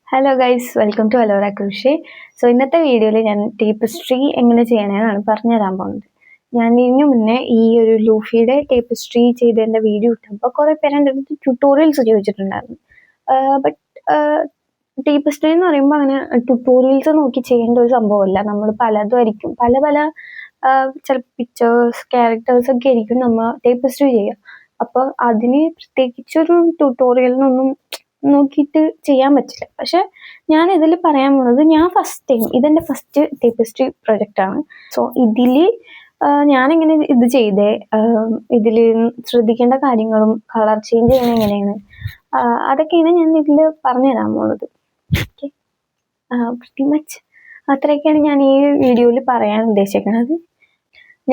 Hello guys, welcome to Alora crochet. So ഇന്നത്തെ വീഡിയോയിൽ ഞാൻ ടേപ്പിസ്ട്രി എങ്ങനെ ചെയ്യണമെന്നാണ് പറഞ്ഞുതരാൻ പോകുന്നത്. ഞാൻ ഇതിനു മുന്നേ ഈ ഒരു ലൂഫിയുടെ ടേപ്പിസ്ട്രി ചെയ്തതിൻ്റെ വീഡിയോ ഇട്ടപ്പോൾ കുറേ പേര് എൻ്റെ അടുത്ത് ട്യൂട്ടോറിയൽസ് ചോദിച്ചിട്ടുണ്ടായിരുന്നു. ബട്ട് ടേപ്പിസ്ട്രി എന്ന് പറയുമ്പോൾ അങ്ങനെ ട്യൂട്ടോറിയൽസ് നോക്കി ചെയ്യേണ്ട ഒരു സംഭവമല്ല. നമ്മൾ പലതുമായിരിക്കും, പല ചില പിക്ചേഴ്സ് ക്യാരക്ടേഴ്സ് ഒക്കെ ആയിരിക്കും നമ്മൾ ടേപ്പിസ്ട്രി ചെയ്യുക. അപ്പോൾ അതിന് പ്രത്യേകിച്ചൊരു ട്യൂട്ടോറിയലിനൊന്നും നോക്കിയിട്ട് ചെയ്യാൻ പറ്റില്ല. പക്ഷെ ഞാൻ ഇതിൽ പറയാൻ പോകുന്നത്, ഞാൻ ഇതെൻ്റെ ഫസ്റ്റ് ടേപ്പിസ്ട്രി പ്രൊജക്റ്റാണ്. സോ ഇതിൽ ഞാനെങ്ങനെ ഇത് ചെയ്തേ, ഇതിൽ ശ്രദ്ധിക്കേണ്ട കാര്യങ്ങളും കളർ ചേഞ്ച് ചെയ്യുന്നത് എങ്ങനെയാണ്, അതൊക്കെയാണ് ഞാൻ ഇതിൽ പറഞ്ഞു തരാൻ പോകുന്നത്. ഓക്കെ, പ്രിറ്റി മച്ച് അത്രയൊക്കെയാണ് ഞാൻ ഈ വീഡിയോയിൽ പറയാൻ ഉദ്ദേശിക്കുന്നത്.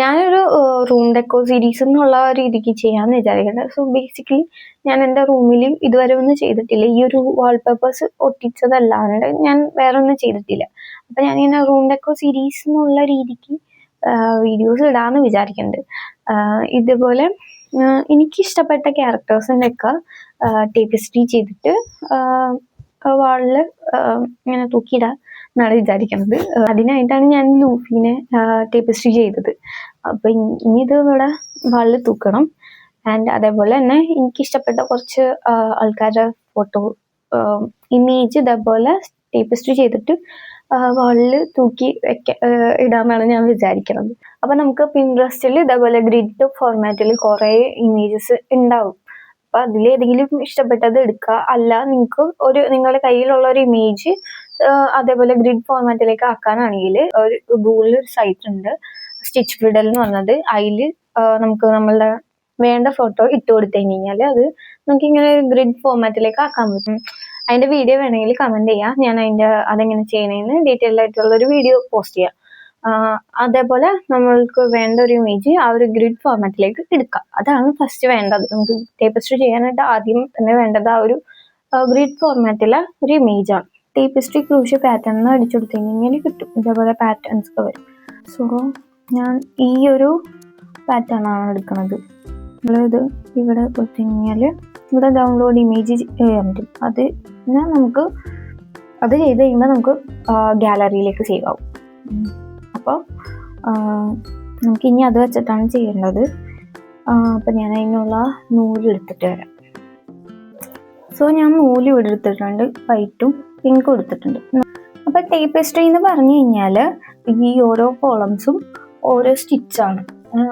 ഞാനൊരു റൂം ഡെക്കോ സീരീസ് എന്നുള്ള രീതിക്ക് ചെയ്യാമെന്ന് വിചാരിക്കുന്നത്. സോ ബേസിക്കലി ഞാൻ എൻ്റെ റൂമിൽ ഇതുവരെ ഒന്നും ചെയ്തിട്ടില്ല. ഈ ഒരു വാൾപേപ്പേഴ്സ് ഒട്ടിച്ചതല്ലാണ്ട് ഞാൻ വേറെ ഒന്നും ചെയ്തിട്ടില്ല. അപ്പം ഞാനിങ്ങനെ റൂം ഡെക്കോ സീരീസ് എന്നുള്ള രീതിക്ക് വീഡിയോസ് ഇടാമെന്ന് വിചാരിക്കുന്നുണ്ട്. ഇതുപോലെ എനിക്കിഷ്ടപ്പെട്ട ക്യാരക്ടേഴ്സിൻ്റെ ഒക്കെ ടേപ്പിസ്ട്രി ചെയ്തിട്ട് വാളിൽ ഇങ്ങനെ തൂക്കിയിടാൻ എന്നാണ് വിചാരിക്കുന്നത്. അതിനായിട്ടാണ് ഞാൻ ലൂഫീനെ ടേപ്പിസ്ട്രി ചെയ്തത്. അപ്പം ഇനി ഇത് ഇവിടെ വാളിൽ തൂക്കണം. ആൻഡ് അതേപോലെ തന്നെ എനിക്കിഷ്ടപ്പെട്ട കുറച്ച് ആൾക്കാരുടെ ഫോട്ടോ ഇമേജ് ഇതേപോലെ ടേപ്പിസ്ട്രി ചെയ്തിട്ട് വാളിൽ തൂക്കി ഇടാമെന്നാണ് ഞാൻ വിചാരിക്കുന്നത്. അപ്പം നമുക്ക് പിൻട്രസ്റ്റിൽ ഇതേപോലെ ഗ്രിഡ് ഫോർമാറ്റിൽ കുറേ ഇമേജസ് ഉണ്ടാവും. അപ്പം അതിലേതെങ്കിലും ഇഷ്ടപ്പെട്ടത് എടുക്കുക. അല്ല, നിങ്ങൾക്ക് നിങ്ങളുടെ കയ്യിലുള്ള ഒരു ഇമേജ് അതേപോലെ ഗ്രിഡ് ഫോർമാറ്റിലേക്ക് ആക്കാനാണെങ്കിൽ ഒരു ഗൂഗിളിൽ ഒരു സൈറ്റ് ഉണ്ട്, സ്റ്റിച്ച് ഗ്രിഡൽ എന്ന് പറഞ്ഞത്. അതിൽ നമുക്ക് നമ്മളുടെ വേണ്ട ഫോട്ടോ ഇട്ട് കൊടുത്തു കഴിഞ്ഞാൽ അത് നമുക്ക് ഇങ്ങനെ ഗ്രിഡ് ഫോർമാറ്റിലേക്ക് ആക്കാൻ പറ്റും. അതിൻ്റെ വീഡിയോ വേണമെങ്കിൽ കമൻറ്റ് ചെയ്യാം. ഞാൻ അതെങ്ങനെ ചെയ്യണമെന്ന് ഡീറ്റെയിൽ ആയിട്ടുള്ളൊരു വീഡിയോ പോസ്റ്റ് ചെയ്യാം. അതേപോലെ നമ്മൾക്ക് വേണ്ട ഒരു ഇമേജ് ആ ഒരു ഗ്രിഡ് ഫോർമാറ്റിലേക്ക് എടുക്കാം. അതാണ് ഫസ്റ്റ് വേണ്ടത്. നമുക്ക് ടേപ്പിസ്ട്രി ചെയ്യാനായിട്ട് ആദ്യം തന്നെ വേണ്ടത് ആ ഒരു ഗ്രിഡ് ഫോർമാറ്റിലെ ഒരു ഇമേജാണ്. ടേപ്പിസ്ട്രി ക്രൂഷ്യ പാറ്റേൺ അടിച്ചു കൊടുത്തു കഴിഞ്ഞാൽ കിട്ടും. ഇതേപോലെ പാറ്റേൺസ് ഒക്കെ വരും. സോ ഞാൻ ഈ ഒരു പാറ്റേൺ ആണ് എടുക്കുന്നത്. നമ്മളിത് ഇവിടെ കൊടുത്തു കഴിഞ്ഞാൽ ഇവിടെ ഡൗൺലോഡ് ഇമേജ് ചെയ്യാൻ പറ്റും. അത് നമുക്ക് അത് ചെയ്ത് കഴിയുമ്പോൾ നമുക്ക് ഗാലറിയിലേക്ക് സേവ് ആവും. അപ്പോൾ നമുക്ക് ഇനി അത് വെച്ചിട്ടാണ് ചെയ്യേണ്ടത്. അപ്പം ഞാൻ അതിനുള്ള നൂല് എടുത്തിട്ട് വരാം. സോ ഞാൻ നൂല് ഇവിടെ എടുത്തിട്ടുണ്ട്, വൈറ്റും പിങ്കും എടുത്തിട്ടുണ്ട്. അപ്പം ടേപ്പിസ്ട്രി എന്ന് പറഞ്ഞു കഴിഞ്ഞാൽ ഈ ഓരോ കോളംസും ഓരോ സ്റ്റിച്ചാണ്.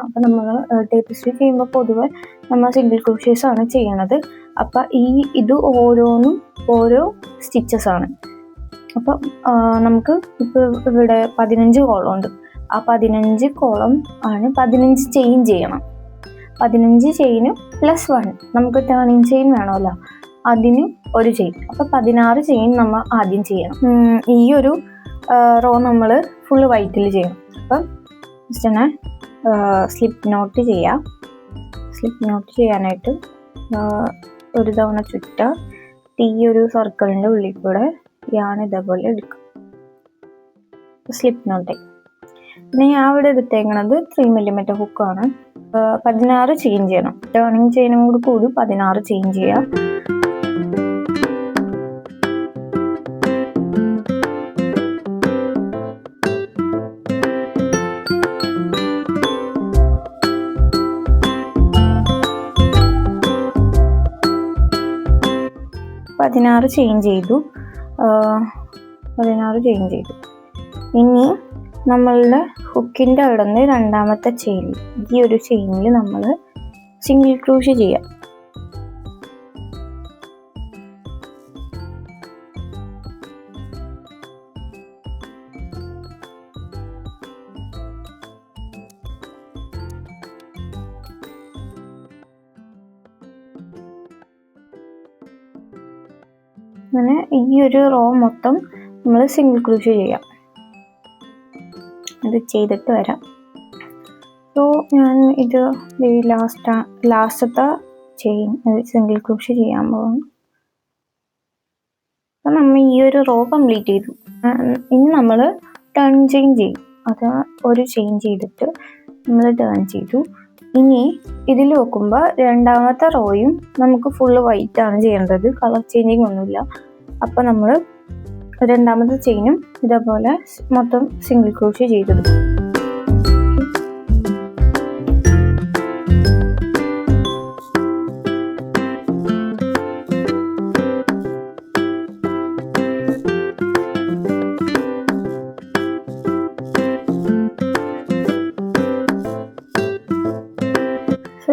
അപ്പം നമ്മൾ ടേപ്പിസ്ട്രി ചെയ്യുമ്പോൾ പൊതുവെ നമ്മൾ സിംഗിൾ ക്രോഷ്യേഴ്സ് ആണ് ചെയ്യണത്. അപ്പം ഇത് ഓരോന്നും ഓരോ സ്റ്റിച്ചസ് ആണ്. അപ്പം നമുക്ക് ഇപ്പോൾ ഇവിടെ 15 കോളം ഉണ്ട്. ആ 15 കോളം ആണ് 15 ചെയിൻ ചെയ്യണം. 15 ചെയിനും +1 നമുക്ക് ടേണിങ് ചെയിൻ വേണമല്ലോ, അതിന് ഒരു ചെയിൻ. അപ്പം 16 ചെയിൻ നമ്മൾ ആദ്യം ചെയ്യണം. ഈ ഒരു റോ നമ്മൾ ഫുള്ള് വൈറ്റിൽ ചെയ്യണം. അപ്പം ജസ്റ്റ് തന്നെ സ്ലിപ്പ് നോട്ട് ചെയ്യാം. സ്ലിപ്പ് നോട്ട് ചെയ്യാനായിട്ട് ഒരു തവണ ചുറ്റുക. ഈ ഒരു സർക്കിളിൻ്റെ ഉള്ളിൽ കൂടെ ഇതേപോലെ എടുക്കും. Slip knot. പിന്നെ ഞാൻ ഇവിടെ എടുത്തേക്കണത് 3 mm ഹുക്കാണ്. 16 ചെയിൻ ചെയ്യണം. ടേണിങ് ചെയിനും കൂടി 16 ചെയിൻ ചെയ്യാം. പതിനാറ് ചെയിൻ ചെയ്തു. ഇനി നമ്മളുടെ ഹുക്കിൻ്റെ അവിടെ നിന്ന് രണ്ടാമത്തെ ചെയിനിൽ, ഈ ഒരു ചെയിനിൽ നമ്മൾ സിംഗിൾ ക്രോഷ്യ ചെയ്യാം. അങ്ങനെ ഈ ഒരു റോ മൊത്തം നമ്മൾ സിംഗിൾ ക്രോഷ്യ ചെയ്യാം. ഇത് ചെയ്തിട്ട് വരാം. സോ ഞാൻ ഇത് ലാസ്റ്റത്തെ ചെയിൻ സിംഗിൾ ക്രോഷ്യ ചെയ്യാൻ പോകുന്നു. അപ്പം നമ്മൾ ഈ ഒരു റോ കംപ്ലീറ്റ് ചെയ്തു. ഇനി നമ്മൾ ടേൺ ചെയിൻ ചെയ്യും. അത് ഒരു ചെയിൻ ചെയ്തിട്ട് നമ്മൾ ടേൺ ചെയ്തു. ഇനി ഇതിൽ നോക്കുമ്പോൾ രണ്ടാമത്തെ റോയും നമുക്ക് ഫുള്ള് വൈറ്റ് ആണ് ചെയ്യേണ്ടത്, കളർ ചേഞ്ചിങ് ഒന്നുമില്ല. അപ്പം നമ്മൾ രണ്ടാമത്തെ ചെയിനും ഇതേപോലെ മൊത്തം സിംഗിൾ ക്രോഷ്യ ചെയ്തെടുക്കും.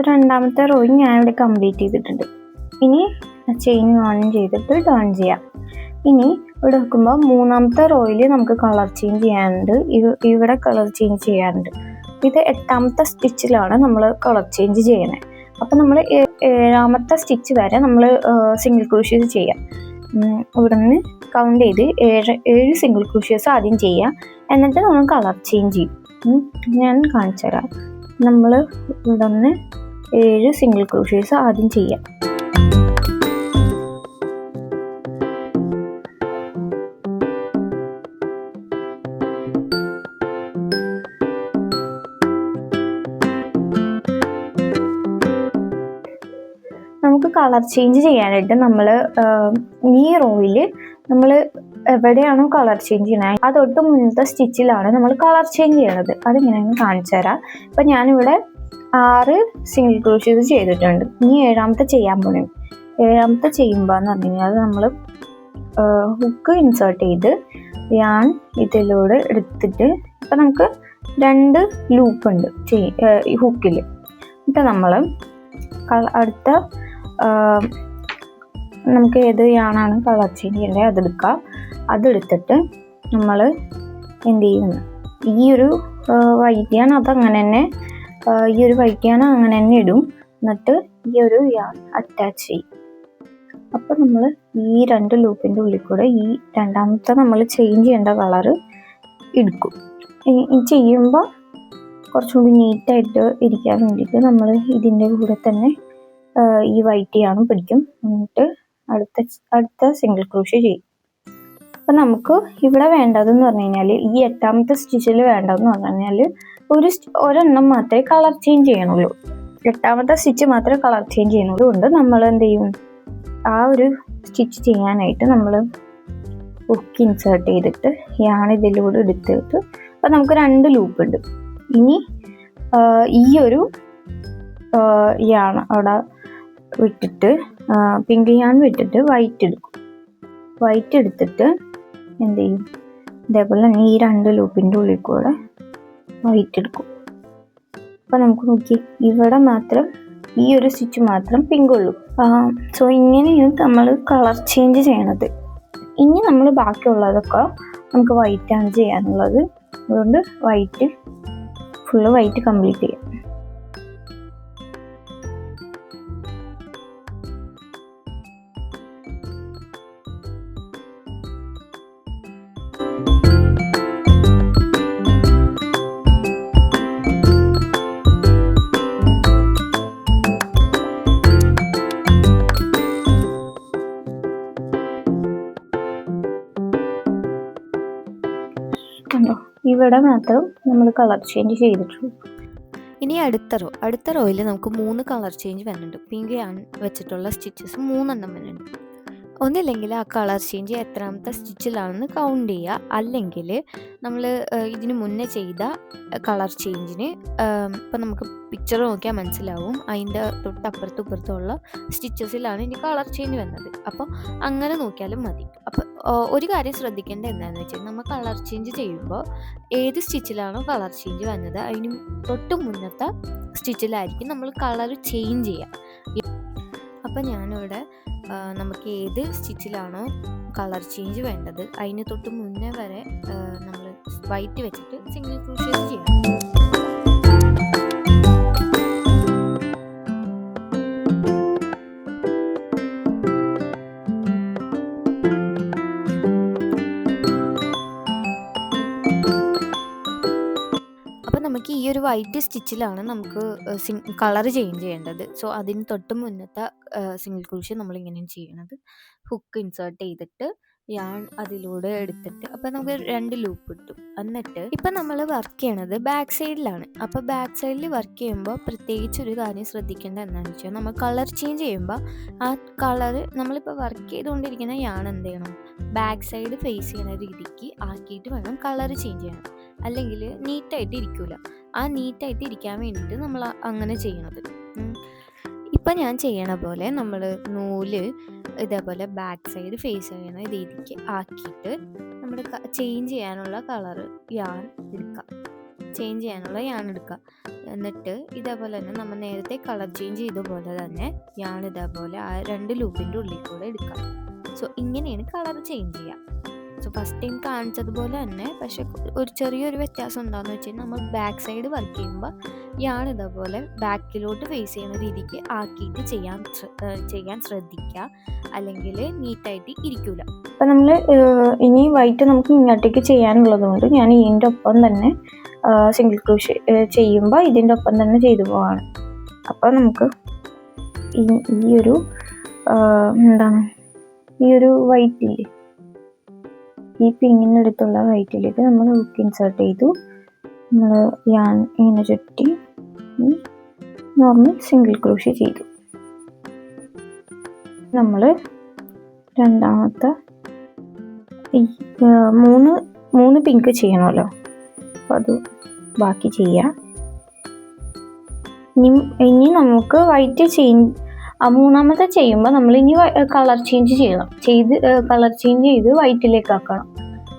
രണ്ടാമത്തെ റോയും ഞാൻ ഇവിടെ കംപ്ലീറ്റ് ചെയ്തിട്ടുണ്ട്. ഇനി ചെയിൻ 1 ചെയ്തിട്ട് ടേൺ ചെയ്യാം. ഇനി ഇവിടെ വെക്കുമ്പോൾ മൂന്നാമത്തെ റോയിൽ നമുക്ക് കളർ ചേഞ്ച് ചെയ്യാനുണ്ട്. ഇവിടെ കളർ ചേഞ്ച് ചെയ്യാനുണ്ട്. ഇത് 8ാമത്തെ സ്റ്റിച്ചിലാണ് നമ്മൾ കളർ ചേഞ്ച് ചെയ്യണേ. അപ്പം നമ്മൾ 7ാമത്തെ സ്റ്റിച്ച് വരെ നമ്മൾ സിംഗിൾ ക്രോഷ്യേസ് ചെയ്യാം. ഇവിടെ നിന്ന് കൗണ്ട് ചെയ്ത് 7 സിംഗിൾ ക്രോഷ്യേസ് ആദ്യം ചെയ്യാം. എന്നിട്ട് നമ്മൾ കളർ ചേഞ്ച് ചെയ്യും. ഞാൻ കാണിച്ചു തരാം. നമ്മൾ ഇവിടെ നിന്ന് 7 സിംഗിൾ ക്രോഷ്യേസ് ആദ്യം ചെയ്യാം. നമുക്ക് കളർ ചേഞ്ച് ചെയ്യാനായിട്ട് നമ്മൾ ഈ റോയിൽ നമ്മൾ എവിടെയാണോ കളർ ചേഞ്ച് ചെയ്യണത് അത് തൊട്ട് മുന്നത്തെ സ്റ്റിച്ചിലാണ് നമ്മൾ കളർ ചേഞ്ച് ചെയ്യണത്. അതിങ്ങനെയാണ് കാണിച്ചു തരാം. ഇപ്പം ഞാനിവിടെ 6 സിംഗിൾ ക്രോഷ്യേസ് ചെയ്തിട്ടുണ്ട്. ഇനി 7ാമത്തെ ചെയ്യാൻ പോണേ. 7ാമത്തെ ചെയ്യുമ്പോൾ എന്ന് പറഞ്ഞു കഴിഞ്ഞാൽ നമ്മൾ ഹുക്ക് ഇൻസേർട്ട് ചെയ്ത് ഞാൻ ഇതിലൂടെ എടുത്തിട്ട് ഇപ്പം നമുക്ക് 2 ലൂപ്പ് ഉണ്ട് ഈ ഹുക്കിൽ. എന്നിട്ട് നമ്മൾ അടുത്ത നമുക്ക് ഏത് യാണാണ് കളർ ചേഞ്ച് ചെയ്യേണ്ടത് അതെടുക്കുക. അതെടുത്തിട്ട് നമ്മൾ എന്ത് ചെയ്യുന്നു, ഈ ഒരു വൈറ്റ് യാൺ അതങ്ങനെ തന്നെ ഈ ഒരു വൈറ്റ് യാൺ അങ്ങനെ തന്നെ ഇടും. എന്നിട്ട് ഈ ഒരു യാൺ അറ്റാച്ച് ചെയ്യും. അപ്പം നമ്മൾ ഈ 2 ലൂപ്പിൻ്റെ ഉള്ളിൽ കൂടെ ഈ രണ്ടാമത്തെ നമ്മൾ ചേഞ്ച് ചെയ്യേണ്ട കളറ് എടുക്കും. ഈ ചെയ്യുമ്പോൾ കുറച്ചും കൂടി നീറ്റായിട്ട് ഇരിക്കാൻ വേണ്ടിയിട്ട് നമ്മൾ ഇതിൻ്റെ കൂടെ തന്നെ ഈ വൈറ്റ് യാണും പിടിക്കും. എന്നിട്ട് അടുത്ത സിംഗിൾ ക്രോഷ്യ ചെയ്യും. അപ്പം നമുക്ക് ഇവിടെ വേണ്ടതെന്ന് പറഞ്ഞു കഴിഞ്ഞാൽ ഈ 8ാമത്തെ സ്റ്റിച്ചിൽ വേണ്ടതെന്ന് പറഞ്ഞു കഴിഞ്ഞാൽ ഒരെണ്ണം മാത്രമേ കളർ ചേഞ്ച് ചെയ്യണുള്ളൂ. 8ാമത്തെ സ്റ്റിച്ച് മാത്രമേ കളർ ചേഞ്ച് ചെയ്യുന്നുള്ളൂ. കൊണ്ട് നമ്മൾ എന്ത് ചെയ്യും, ആ ഒരു സ്റ്റിച്ച് ചെയ്യാനായിട്ട് നമ്മൾ ഹുക്ക് ഇൻസേർട്ട് ചെയ്തിട്ട് യാൺ ഇതിലൂടെ എടുത്തിട്ട് അപ്പം നമുക്ക് 2 ലൂപ്പ് ഉണ്ട്. ഇനി ഈ ഒരു യാൺ അവിടെ വിട്ടിട്ട് പിങ്ക് യാൺ വിട്ടിട്ട് വൈറ്റ് എടുക്കും. വൈറ്റ് എടുത്തിട്ട് എന്ത് ചെയ്യും, ഇതേപോലെ തന്നെ ഈ 2 ലൂപ്പിൻ്റെ ഉള്ളിൽ കൂടെ വൈറ്റ് എടുക്കും. അപ്പം നമുക്ക് നോക്കി ഇവിടെ മാത്രം ഈ ഒരു സ്റ്റിച്ച് മാത്രം പിങ്ക് ഉള്ളൂ. സോ ഇങ്ങനെയാണ് നമ്മൾ കളർ ചേഞ്ച് ചെയ്യണത്. ഇനി നമ്മൾ ബാക്കിയുള്ളതൊക്കെ നമുക്ക് വൈറ്റാണ് ചെയ്യാനുള്ളത്. അതുകൊണ്ട് ഫുള്ള് വൈറ്റ് കംപ്ലീറ്റ് ചെയ്യാം. കണ്ടോ, ഇവിടെ മാത്രം നമ്മൾ കളർ ചേഞ്ച് ചെയ്തിട്ടുള്ളൂ. ഇനി അടുത്ത റോയിൽ നമുക്ക് 3 കളർ ചേഞ്ച് വരുന്നുണ്ട്. പിങ്ക് യാൺ വെച്ചിട്ടുള്ള സ്റ്റിച്ചസ് 3 എണ്ണം വരുന്നുണ്ട്. ഒന്നില്ലെങ്കിൽ ആ കളർ ചേഞ്ച് എത്രാമത്തെ സ്റ്റിച്ചിലാണെന്ന് കൗണ്ട് ചെയ്യുക. അല്ലെങ്കിൽ നമ്മൾ ഇതിന് മുന്നേ ചെയ്ത കളർ ചേഞ്ചിന് ഇപ്പം നമുക്ക് പിക്ചർ നോക്കിയാൽ മനസ്സിലാവും അതിൻ്റെ തൊട്ടപ്പുറത്തും ഇപ്പുറത്തുള്ള സ്റ്റിച്ചസിലാണ് ഇനി കളർ ചേഞ്ച് വന്നത്. അപ്പോൾ അങ്ങനെ നോക്കിയാലും മതി. അപ്പോൾ ഒരു കാര്യം ശ്രദ്ധിക്കേണ്ടത് എന്താണെന്ന് വെച്ചാൽ നമ്മൾ കളർ ചേഞ്ച് ചെയ്യുമ്പോൾ ഏത് സ്റ്റിച്ചിലാണോ കളർ ചേഞ്ച് വന്നത് അതിന് തൊട്ട് മുന്നത്തെ സ്റ്റിച്ചിലായിരിക്കും നമ്മൾ കളർ ചേഞ്ച് ചെയ്യുക. അപ്പം ഞാനിവിടെ നമുക്ക് ഏത് സ്റ്റിച്ചിലാണോ കളർ ചേഞ്ച് വേണ്ടത് അതിന് തൊട്ട് മുന്നേ വരെ നമ്മൾ വൈറ്റ് വെച്ചിട്ട് സിംഗിൾ ക്രോഷ്യേസ് ചെയ്യണം. നമുക്ക് ഈ ഒരു വൈറ്റ് സ്റ്റിച്ചിലാണ് നമുക്ക് കളർ ചേഞ്ച് ചെയ്യേണ്ടത്. സോ അതിന് തൊട്ട് മുന്നത്തെ സിംഗിൾ ക്രോഷ്യ നമ്മളിങ്ങനെയാണ് ചെയ്യണത്. ഹുക്ക് ഇൻസേർട്ട് ചെയ്തിട്ട് യാൺ അതിലൂടെ എടുത്തിട്ട് അപ്പോൾ നമുക്ക് 2 ലൂപ്പ് കിട്ടും. എന്നിട്ട് ഇപ്പം നമ്മൾ വർക്ക് ചെയ്യണത് ബാക്ക് സൈഡിലാണ്. അപ്പോൾ ബാക്ക് സൈഡിൽ വർക്ക് ചെയ്യുമ്പോൾ പ്രത്യേകിച്ച് ഒരു കാര്യം ശ്രദ്ധിക്കേണ്ടത് എന്താണെന്ന് വെച്ചാൽ, നമ്മൾ കളർ ചേഞ്ച് ചെയ്യുമ്പോൾ ആ കളർ നമ്മളിപ്പോൾ വർക്ക് ചെയ്തുകൊണ്ടിരിക്കുന്ന യാൺ എന്ത് ചെയ്യണം, ബാക്ക് സൈഡ് ഫേസ് ചെയ്യുന്ന രീതിക്ക് ആക്കിയിട്ട് വേണം കളർ ചേഞ്ച് ചെയ്യണം. അല്ലെങ്കിൽ നീറ്റായിട്ട് ഇരിക്കില്ല. ആ നീറ്റായിട്ട് ഇരിക്കാൻ വേണ്ടിയിട്ട് നമ്മൾ അങ്ങനെ ചെയ്യണത്. ഇപ്പം ഞാൻ ചെയ്യണ പോലെ നമ്മൾ നൂല് ഇതേപോലെ ബാക്ക് സൈഡ് ഫേസ് ചെയ്യണ രീതിക്ക് ആക്കിയിട്ട് നമ്മൾ ചേഞ്ച് ചെയ്യാനുള്ള കളറ് യാൺ എടുക്കുക. എന്നിട്ട് ഇതേപോലെ തന്നെ നമ്മൾ നേരത്തെ കളർ ചേഞ്ച് ചെയ്ത പോലെ തന്നെ യാൺ ഇതേപോലെ ആ 2 ലൂപ്പിൻ്റെ ഉള്ളിൽ കൂടെ എടുക്കാം. സോ ഇങ്ങനെയാണ് കളർ ചേഞ്ച് ചെയ്യുക. സോ ഫസ്റ്റ് ടൈം കാണിച്ചതുപോലെ തന്നെ, പക്ഷെ ഒരു ചെറിയൊരു വ്യത്യാസം എന്താണെന്ന് വെച്ച് കഴിഞ്ഞാൽ, നമ്മൾ ബാക്ക് സൈഡ് വർക്ക് ചെയ്യുമ്പോൾ യാൺ ഇതേപോലെ ബാക്കിലോട്ട് ഫേസ് ചെയ്യുന്ന രീതിക്ക് ആക്കിയിട്ട് ചെയ്യാൻ ശ്രദ്ധിക്കുക. അല്ലെങ്കിൽ നീറ്റായിട്ട് ഇരിക്കില്ല. അപ്പം നമ്മൾ ഇനി വൈറ്റ് നമുക്ക് ഇങ്ങോട്ടേക്ക് ചെയ്യാനുള്ളത് കൊണ്ട് ഞാൻ ഇതിൻ്റെ ഒപ്പം തന്നെ സിംഗിൾ ക്രോഷേ ചെയ്യുമ്പോൾ ഇതിൻ്റെ ഒപ്പം തന്നെ ചെയ്തു പോവാണ്. അപ്പോൾ നമുക്ക് ഈ ഒരു വൈറ്റില്ലേ, ഈ പിങ്ങിനടുത്തുള്ള വൈറ്റിലേക്ക് നമ്മൾ ഹുക്ക് ഇൻസേർട്ട് ചെയ്തു. നമ്മൾ യാൺ ഇങ്ങനെ ചുറ്റി നോർമൽ സിംഗിൾ ക്രോഷേ ചെയ്തു. നമ്മൾ രണ്ടാമത്തെ ഈ മൂന്ന് പിങ്ക് ചെയ്യണമല്ലോ, അപ്പോൾ അത് ബാക്കി ചെയ്യാം. ഇനി നമുക്ക് വൈറ്റ് മൂന്നാമത്തെ ചെയ്യുമ്പോൾ നമ്മൾ ഇനി കളർ ചേഞ്ച് ചെയ്ത് വൈറ്റിലേക്ക് ആക്കണം.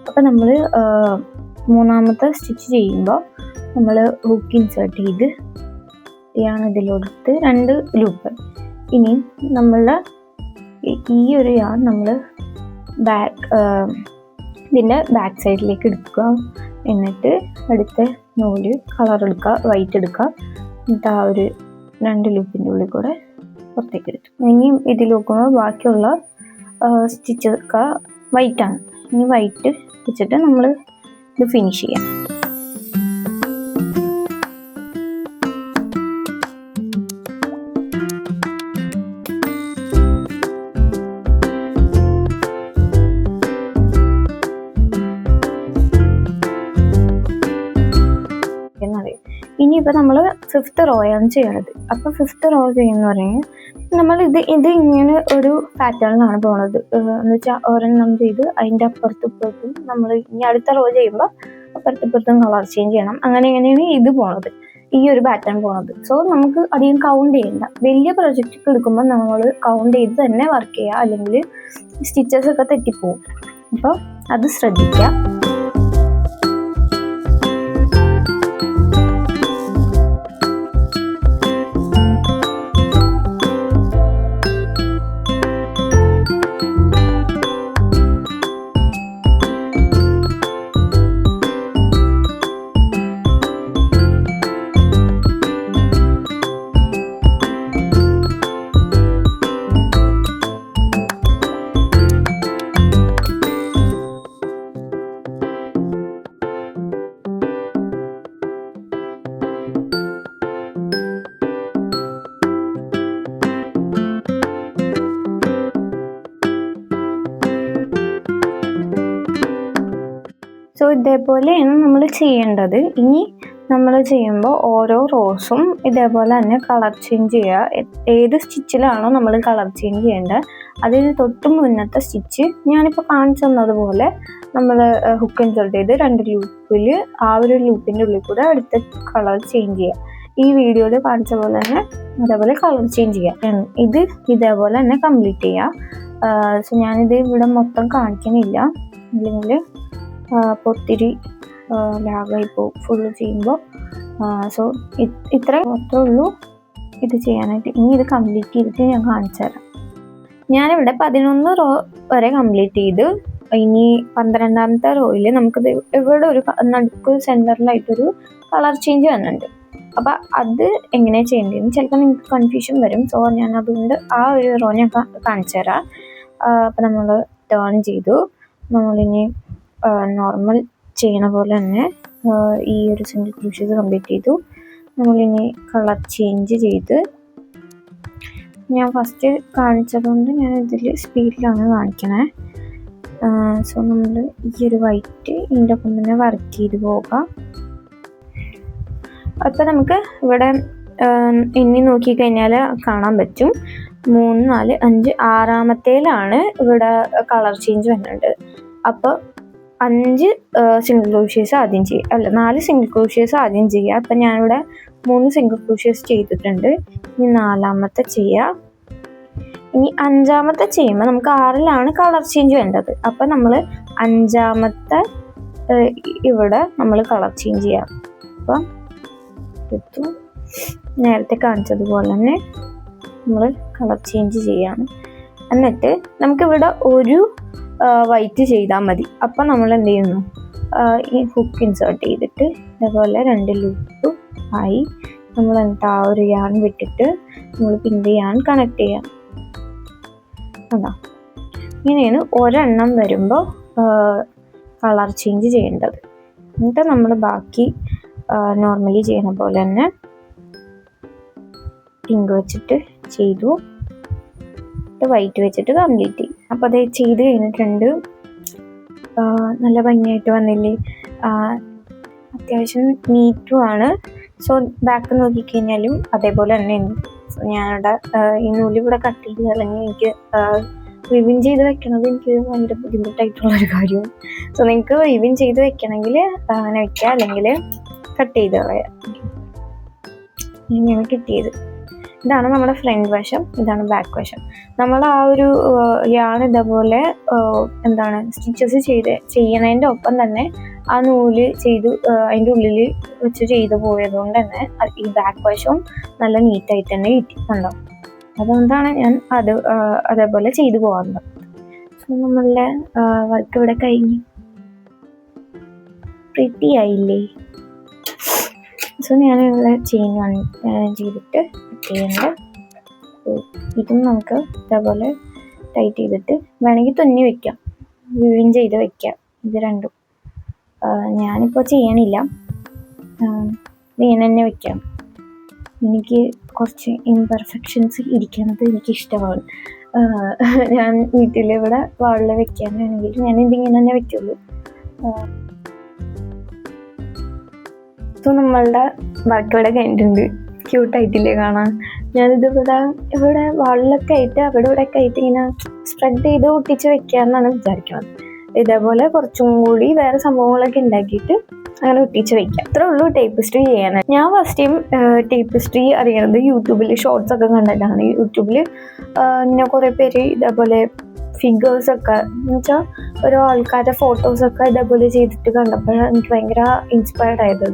അപ്പോൾ നമ്മൾ മൂന്നാമത്തെ സ്റ്റിച്ച് ചെയ്യുമ്പോൾ നമ്മൾ ഹുക്ക് ഇൻസേർട്ട് ചെയ്ത് യാൺ ഇതിലോട്ട് 2 ലൂപ്പ്. ഇനി നമ്മളുടെ ഈ ഒരു യാൺ നമ്മൾ ഇതിൻ്റെ ബാക്ക് സൈഡിലേക്ക് എടുക്കുക. എന്നിട്ട് അടുത്ത നൂല് കളർ എടുക്കുക, വൈറ്റ് എടുക്കുക. എന്നിട്ട് ആ ഒരു 2 ലൂപ്പിൻ്റെ ഉള്ളിൽ കൂടെ പുറത്തേക്ക് എടുത്തു. ഇനിയും ഇതിൽ നോക്കുമ്പോൾ ബാക്കിയുള്ള സ്റ്റിച്ചൊക്കെ വൈറ്റാണ്. ഇനി വൈറ്റ് വെച്ചിട്ട് നമ്മൾ ഇത് ഫിനിഷ് ചെയ്യാം. ഇനിയിപ്പോൾ നമ്മൾ 5th റോ ആണ് ചെയ്യണത്. അപ്പോൾ 5th റോ ചെയ്യുന്ന പറയുന്നത് നമ്മൾ ഇത് ഇങ്ങനെ ഒരു പാറ്റേണിലാണ് പോണത്. എന്ന് വെച്ചാൽ ഒരെണ്ണം ചെയ്ത് അതിൻ്റെ അപ്പുറത്തും നമ്മൾ ഇനി അടുത്ത റോ ചെയ്യുമ്പോൾ അപ്പുറത്തും കളർ ചേഞ്ച് ചെയ്യണം. അങ്ങനെയാണ് ഇത് പോണത്, ഈ ഒരു പാറ്റേൺ പോണത്. സോ നമുക്ക് അധികം കൗണ്ട് ചെയ്യണ്ട. വലിയ പ്രൊജക്റ്റ് എടുക്കുമ്പോൾ നമ്മൾ കൗണ്ട് ചെയ്ത് തന്നെ വർക്ക് ചെയ്യുക, അല്ലെങ്കിൽ സ്റ്റിച്ചസ് ഒക്കെ തെറ്റിപ്പോവും. അപ്പോൾ അത് ശ്രദ്ധിക്കുക. സോ ഇതേപോലെയാണ് നമ്മൾ ചെയ്യേണ്ടത്. ഇനി നമ്മൾ ചെയ്യുമ്പോൾ ഓരോ റോസും ഇതേപോലെ തന്നെ കളർ ചേഞ്ച് ചെയ്യുക. ഏത് സ്റ്റിച്ചിലാണോ നമ്മൾ കളർ ചേഞ്ച് ചെയ്യേണ്ടത് അതിന് തൊട്ട് മുന്നത്തെ സ്റ്റിച്ച് ഞാനിപ്പോൾ കാണിച്ചു തന്നതുപോലെ നമ്മൾ ഹുക്ക് ഇൻസേർട്ട് ചെയ്ത് 2 ലൂപ്പിൽ ആ ഒരു ലൂപ്പിൻ്റെ ഉള്ളിൽ കൂടെ അടുത്ത കളർ ചേഞ്ച് ചെയ്യുക. ഈ വീഡിയോയിൽ കാണിച്ച പോലെ തന്നെ അതേപോലെ കളർ ചേഞ്ച് ചെയ്യുക. ഇത് ഇതേപോലെ തന്നെ കംപ്ലീറ്റ് ചെയ്യുക. സോ ഞാനിത് ഇവിടെ മൊത്തം കാണിക്കണില്ല, അല്ലെങ്കിൽ അപ്പോൾ ഒത്തിരി ലാഗായിപ്പോൾ ഫുള്ള് ചെയ്യുമ്പോൾ. സോ ഇത്രേ മൊത്തമേ ഉള്ളൂ ഇത് ചെയ്യാനായിട്ട്. ഇനി ഇത് കംപ്ലീറ്റ് ചെയ്തിട്ട് ഞാൻ കാണിച്ചു തരാം. ഞാനിവിടെ 11 റോ വരെ കംപ്ലീറ്റ് ചെയ്ത് ഇനി 12ാമത്തെ റോയിൽ നമുക്കിത് ഇവിടെ ഒരു നടുക്ക് സെൻറ്ററിലായിട്ടൊരു കളർ ചേഞ്ച് വന്നിട്ടുണ്ട്. അപ്പോൾ അത് എങ്ങനെയാണ് ചെയ്യേണ്ടതെന്ന് ചിലപ്പോൾ നിങ്ങൾക്ക് കൺഫ്യൂഷൻ വരും. സോ ഞാൻ അതുകൊണ്ട് ആ ഒരു റോ ഞാൻ കാണിച്ചു തരാം. അപ്പോൾ നമ്മൾ ടേൺ ചെയ്തു. നമ്മളിനി നോർമൽ ചെയ്യണ പോലെ തന്നെ ഈ ഒരു സിംഗിൾ ക്രോഷേ കംപ്ലീറ്റ് ചെയ്തു. നമ്മളിനി കളർ ചേഞ്ച് ചെയ്ത്, ഞാൻ ഫസ്റ്റ് കാണിച്ചതുകൊണ്ട് ഞാൻ ഇതിൽ സ്പീഡിലാണ് കാണിക്കണേ. സോ നമ്മൾ ഈ ഒരു വൈറ്റ് ഇതിൻ്റെ ഒപ്പം തന്നെ വർക്ക് ചെയ്ത് പോകാം. അപ്പോൾ നമുക്ക് ഇവിടെ ഇനി നോക്കിക്കഴിഞ്ഞാൽ കാണാൻ പറ്റും 3, 4, 5, 6ാമത്തേലാണ് ഇവിടെ കളർ ചേഞ്ച് വരുന്നുണ്ട്. അപ്പോൾ 5 സിംഗിൾ ക്രോഷ്യേഴ്സ് ആദ്യം ചെയ്യുക, അല്ല 4 സിംഗിൾ ക്രോഷ്യേഴ്സ് ആദ്യം ചെയ്യുക. അപ്പം ഞാനിവിടെ 3 സിംഗിൾ ക്രോഷ്യേഴ്സ് ചെയ്തിട്ടുണ്ട്. ഇനി 4ാമത്തെ ചെയ്യുക. ഇനി 5ാമത്തെ ചെയ്യുമ്പോൾ നമുക്ക് 6ലാണ് കളർ ചേഞ്ച് വേണ്ടത്. അപ്പം നമ്മൾ 5ാമത്തെ ഇവിടെ നമ്മൾ കളർ ചേഞ്ച് ചെയ്യാം. അപ്പം നേരത്തെ കാണിച്ചതുപോലെ തന്നെ നമ്മൾ കളർ ചേഞ്ച് ചെയ്യാണ്. എന്നിട്ട് നമുക്കിവിടെ ഒരു വൈറ്റ് ചെയ്താൽ മതി. അപ്പം നമ്മൾ എന്ത് ചെയ്യുന്നു, ഈ ഹുക്ക് ഇൻസേർട്ട് ചെയ്തിട്ട് ഇതേപോലെ 2 ലൂപ്പ് ആയി നമ്മൾ എന്നിട്ട് ആ ഒരു യാൺ വിട്ടിട്ട് നമ്മൾ പിന്നെ യാൺ കണക്ട് ചെയ്യാം. അതാ ഇങ്ങനെയാണ് ഒരെണ്ണം വരുമ്പോൾ കളർ ചേഞ്ച് ചെയ്യേണ്ടത്. എന്നിട്ട് നമ്മൾ ബാക്കി നോർമലി ചെയ്യുന്ന പോലെ തന്നെ പിങ്ക് വെച്ചിട്ട് ചെയ്തു, വൈറ്റ് വെച്ചിട്ട് കംപ്ലീറ്റ് ചെയ്യും. അപ്പോൾ അത് ചെയ്ത് കഴിഞ്ഞിട്ടുണ്ട്. നല്ല ഭംഗിയായിട്ട് വന്നില്ലേ, അത്യാവശ്യം നീറ്റുമാണ്. സോ ബാക്ക് നോക്കിക്കഴിഞ്ഞാലും അതേപോലെ തന്നെ ഉണ്ട്. സോ ഞാനിവിടെ ഈ നൂലിവിടെ കട്ട് ചെയ്ത് കളഞ്ഞ് എനിക്ക് റിവിൻ ചെയ്ത് വെക്കണത് എനിക്ക് ഭയങ്കര ബുദ്ധിമുട്ടായിട്ടുള്ളൊരു കാര്യമാണ്. സോ നിങ്ങൾക്ക് റിവിൻ ചെയ്ത് വെക്കണമെങ്കിൽ അങ്ങനെ വെക്കുക, അല്ലെങ്കിൽ കട്ട് ചെയ്ത് കളയാം. ഇങ്ങനെയാണ് കിട്ടിയത്. ഇതാണ് നമ്മുടെ ഫ്രണ്ട് വശം, ഇതാണ് ബാക്ക് വശം. നമ്മൾ ആ ഒരു യാൺ ഇതേപോലെ സ്റ്റിച്ചസ് ചെയ്യണതിൻ്റെ ഒപ്പം തന്നെ ആ നൂല് ചെയ്ത് അതിൻ്റെ ഉള്ളിൽ വെച്ച് ചെയ്ത് പോയതുകൊണ്ട് തന്നെ ഈ ബാക്ക് വശവും നല്ല നീറ്റായിട്ട് തന്നെ കിട്ടിയിട്ടുണ്ടോ. അതുകൊണ്ടാണ് ഞാൻ അതേപോലെ ചെയ്തു പോകാറുണ്ട്. സോ നമ്മളുടെ വർക്ക് ഇവിടെ കഴിഞ്ഞു, പ്രിറ്റി ആയില്ലേ. സോ ഞാനിവിടെ ചെയിൻ ചെയ്തിട്ട് ചെയ്യുന്നുണ്ട്. ഇതും നമുക്ക് ഇതേപോലെ ടൈറ്റ് ചെയ്തിട്ട് വേണമെങ്കിൽ തുന്നി വയ്ക്കാം, വീഴും ചെയ്ത് വയ്ക്കാം. ഇത് രണ്ടും ഞാനിപ്പോൾ ചെയ്യണില്ല, വീണ് തന്നെ വയ്ക്കാം. എനിക്ക് കുറച്ച് ഇംപെർഫെക്ഷൻസ് ഇരിക്കുന്നത് എനിക്കിഷ്ടമാണ്. ഞാൻ വീട്ടിലിവിടെ വാളിൽ വെക്കാനാണെങ്കിൽ ഞാൻ ഇതിങ്ങനെ തന്നെ വെക്കുള്ളൂ. സോ നമ്മളുടെ വർക്ക് ഇവിടെ കഴിഞ്ഞിട്ടുണ്ട്. ക്യൂട്ടായിട്ടില്ലേ കാണാൻ? ഞാനിത് ഇവിടെ വാളിലൊക്കെ ആയിട്ട് ഇവിടെ ഒക്കെ ആയിട്ട് ഇങ്ങനെ സ്പ്രെഡ് ചെയ്ത് ഒട്ടിച്ച് വെക്കാമെന്നാണ് വിചാരിക്കുന്നത്. ഇതേപോലെ കുറച്ചും കൂടി വേറെ സംഭവങ്ങളൊക്കെ ഉണ്ടാക്കിയിട്ട് അങ്ങനെ ഒട്ടിച്ച് വെക്കാം. അത്രേ ഉള്ളൂ ടേപ്പിസ്ട്രി ചെയ്യാനായിട്ട്. ഞാൻ ഫസ്റ്റ് ടൈം ടേപ്പിസ്ട്രി അറിയണത് യൂട്യൂബിൽ ഷോർട്സ് ഒക്കെ കണ്ടിട്ടാണ്. യൂട്യൂബിൽ ഇങ്ങനെ കുറേ പേര് ഇതേപോലെ ഫിഗേഴ്സൊക്കെ എന്ന് വെച്ചാൽ ഓരോ ആൾക്കാരുടെ ഫോട്ടോസൊക്കെ ഇതേപോലെ ചെയ്തിട്ട് കണ്ടപ്പോഴാണ് എനിക്ക് ഭയങ്കര ഇൻസ്പയർഡ് ആയത്.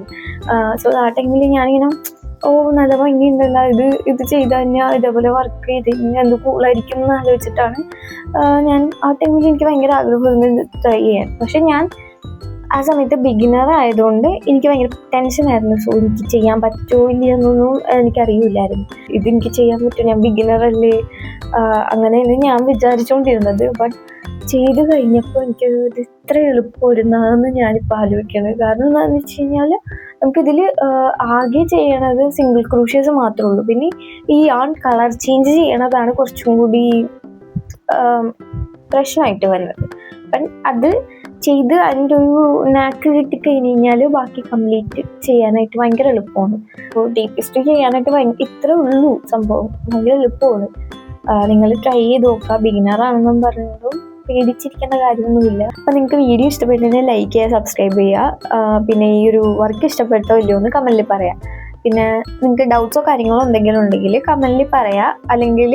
സോ ആ ടൈമിൽ ഞാനിങ്ങനെ നല്ല ഭംഗിയുണ്ടല്ലോ, ഇത് ചെയ്ത് കഴിഞ്ഞാൽ ഇതേപോലെ വർക്ക് ചെയ്ത് കഴിഞ്ഞാൽ എന്ത് കൂളായിരിക്കും എന്ന് ആലോചിച്ചിട്ടാണ് ഞാൻ ആ ടൈമിൽ എനിക്ക് ഭയങ്കര ആഗ്രഹം ട്രൈ ചെയ്യാൻ. പക്ഷെ ഞാൻ ആ സമയത്ത് ബിഗിനർ ആയതുകൊണ്ട് എനിക്ക് ഭയങ്കര ടെൻഷനായിരുന്നു. സോ എനിക്ക് ചെയ്യാൻ പറ്റുമോ ഇല്ലയെന്നൊന്നും എനിക്കറിയില്ലായിരുന്നു. ഇതെനിക്ക് ചെയ്യാൻ പറ്റുമോ, ഞാൻ ബിഗിനറല്ലേ, അങ്ങനെയാണ് ഞാൻ വിചാരിച്ചുകൊണ്ടിരുന്നത്. ബട്ട് ചെയ്ത് കഴിഞ്ഞപ്പോൾ എനിക്ക് ഇത് ഇത്ര എളുപ്പമായിരുന്നാണെന്ന് ഞാനിപ്പോൾ ആലോചിക്കുന്നത്. കാരണം എന്താണെന്ന് വെച്ച് കഴിഞ്ഞാൽ നമുക്കിതിൽ ആകെ ചെയ്യണത് സിംഗിൾ ക്രൂഷ്യസ് മാത്രമേ ഉള്ളൂ. പിന്നെ ഈ കളർ ചേഞ്ച് ചെയ്യണതാണ് കുറച്ചും കൂടി പ്രശ്നമായിട്ട് വരുന്നത്. അപ്പം അത് ചെയ്ത് അതിൻ്റെ ഒരു നാക്ക് കിട്ടിക്കഴിഞ്ഞ് കഴിഞ്ഞാൽ ബാക്കി കംപ്ലീറ്റ് ചെയ്യാനായിട്ട് ഭയങ്കര എളുപ്പമാണ്. അപ്പോൾ ടേപ്പിസ്റ്റ് ചെയ്യാനായിട്ട് ഇത്രേ ഉള്ളൂ സംഭവം, ഭയങ്കര എളുപ്പമാണ്. നിങ്ങൾ ട്രൈ ചെയ്ത് നോക്കുക. ബിഗിനറാണെന്നും പറഞ്ഞതും പേടിച്ചിരിക്കേണ്ട കാര്യമൊന്നുമില്ല. അപ്പോൾ നിങ്ങൾക്ക് വീഡിയോ ഇഷ്ടപ്പെട്ടെങ്കിൽ ലൈക്ക് ചെയ്യുക, സബ്സ്ക്രൈബ് ചെയ്യുക. പിന്നെ ഈ ഒരു വർക്ക് ഇഷ്ടപ്പെട്ടോ ഇല്ലയോ എന്ന് കമൻറ്റിൽ പറയാം. പിന്നെ നിങ്ങൾക്ക് ഡൗട്ട്സോ കാര്യങ്ങളോ എന്തെങ്കിലും ഉണ്ടെങ്കിൽ കമൻറ്റിൽ പറയാം, അല്ലെങ്കിൽ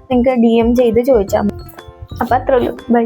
നിങ്ങൾക്ക് DM ചെയ്ത് ചോദിച്ചാൽ മതി. അപ്പോൾ അത്രേ ഉള്ളൂ. ബൈ.